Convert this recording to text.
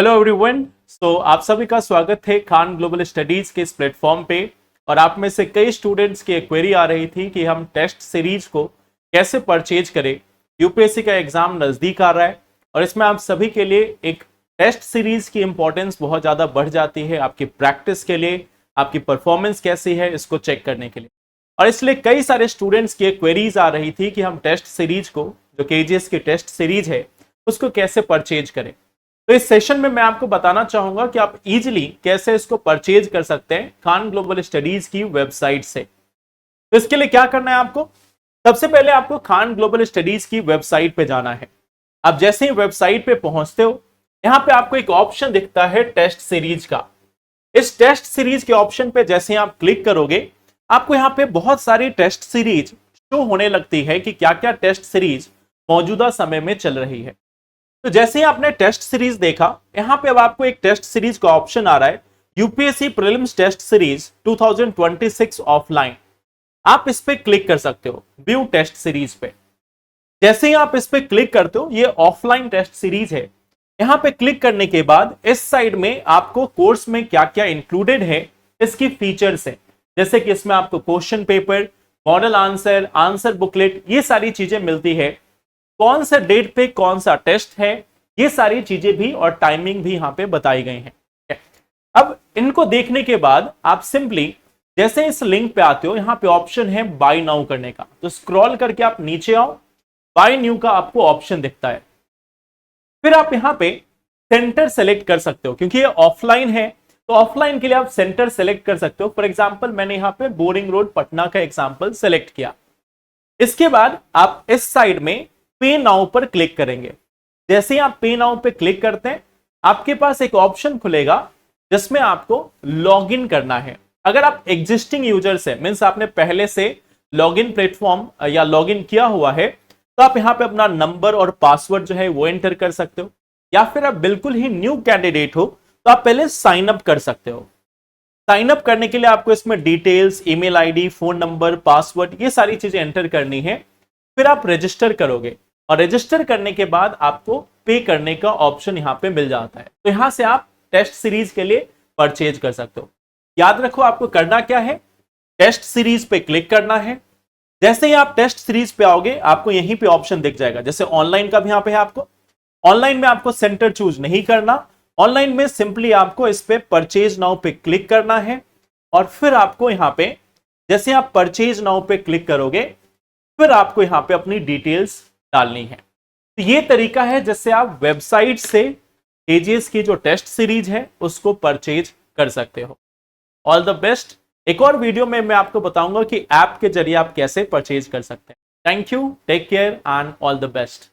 Hello everyone. आप सभी का स्वागत है खान ग्लोबल स्टडीज के इस प्लेटफॉर्म पे। और आप में से कई स्टूडेंट्स की एक क्वेरी आ रही थी कि हम टेस्ट सीरीज को कैसे परचेज करें। यूपीएससी का एग्जाम नजदीक आ रहा है और इसमें आप सभी के लिए एक टेस्ट सीरीज की इंपॉर्टेंस बहुत ज्यादा बढ़ जाती है आपकी प्रैक्टिस के लिए, आपकी परफॉर्मेंस कैसी है इसको चेक करने के लिए। और इसलिए कई सारे स्टूडेंट्स की क्वेरीज आ रही थी कि हम टेस्ट सीरीज को, जो केजीएस की टेस्ट सीरीज है, उसको कैसे परचेज करें। तो इस सेशन में मैं आपको बताना चाहूंगा कि आप इजीली कैसे इसको परचेज कर सकते हैं खान ग्लोबल स्टडीज की वेबसाइट से। तो इसके लिए क्या करना है आपको, सबसे पहले आपको खान ग्लोबल स्टडीज की वेबसाइट पे जाना है। आप जैसे ही वेबसाइट पे पहुंचते हो, यहां पे आपको एक ऑप्शन दिखता है टेस्ट सीरीज का। इस टेस्ट सीरीज के ऑप्शन पे जैसे ही आप क्लिक करोगे, आपको यहाँ पे बहुत सारी टेस्ट सीरीज शो होने लगती है कि क्या क्या टेस्ट सीरीज मौजूदा समय में चल रही है। तो जैसे ही आपने टेस्ट सीरीज देखा, यहां पे अब आपको एक टेस्ट सीरीज का ऑप्शन आ रहा है, UPSC prelims test series 2026 offline. आप इस पे क्लिक कर सकते हो व्यू टेस्ट सीरीज पे। जैसे ही आप इस पे क्लिक करते हो, ये ऑफलाइन टेस्ट सीरीज है। यहां पे क्लिक करने के बाद इस साइड में आपको कोर्स में क्या क्या इंक्लूडेड है इसकी फीचर्स है, जैसे कि इसमें आपको question paper, model answer, answer booklet, ये सारी चीजें मिलती है। कौन सा डेट पे कौन सा टेस्ट है, ये सारी चीजें भी और टाइमिंग भी यहां पे बताई गई हैं। अब इनको देखने के बाद आप सिंपली जैसे इस लिंक पे आते हो, यहां पे ऑप्शन है बाय नाउ करने का, तो स्क्रॉल करके आप नीचे आओ, बाय न्यू का आपको ऑप्शन दिखता है। फिर आप यहां पे सेंटर सेलेक्ट कर सकते हो, क्योंकि ये ऑफलाइन है तो ऑफलाइन के लिए आप सेंटर सेलेक्ट कर सकते हो। फॉर एग्जाम्पल मैंने यहां पे बोरिंग रोड पटना का एग्जाम्पल सेलेक्ट किया। इसके बाद आप इस साइड में पे नाउ पर क्लिक करेंगे। जैसे ही आप पे नाउ पे क्लिक करते हैं, आपके पास एक ऑप्शन खुलेगा जिसमें आपको लॉग इन करना है। अगर आप एग्जिस्टिंग यूजर से, मीन्स आपने पहले से लॉग इन प्लेटफॉर्म या लॉग इन किया हुआ है, तो आप यहां पे अपना नंबर और पासवर्ड जो है वो एंटर कर सकते हो। या फिर आप बिल्कुल ही न्यू कैंडिडेट हो तो आप पहले साइन अप कर सकते हो। साइन अप करने के लिए आपको इसमें details, email ID, phone number, password, ये सारी चीजें एंटर करनी है। फिर आप रजिस्टर करोगे और रजिस्टर करने के बाद आपको पे करने का ऑप्शन यहां पे मिल जाता है। तो यहां से आप टेस्ट सीरीज के लिए परचेज कर सकते हो। याद रखो आपको करना क्या है, टेस्ट सीरीज पे क्लिक करना है। जैसे ही आप टेस्ट सीरीज पे आओगे, आपको यहीं पे ऑप्शन दिख जाएगा, जैसे ऑनलाइन का भी यहां पे है। आपको ऑनलाइन में आपको सेंटर चूज नहीं करना, ऑनलाइन में सिंपली आपको इस पे परचेज नाउ पे क्लिक करना है। और फिर आपको यहां पे जैसे आप परचेज नाउ पे क्लिक करोगे, फिर आपको यहां पे अपनी डिटेल्स डालनी है। तो ये तरीका है जिससे आप वेबसाइट से केजीएस की जो टेस्ट सीरीज है उसको परचेज कर सकते हो। All the best. एक और वीडियो में मैं आपको बताऊंगा कि ऐप के जरिए आप कैसे परचेज कर सकते हैं। Thank you, take care and all the best.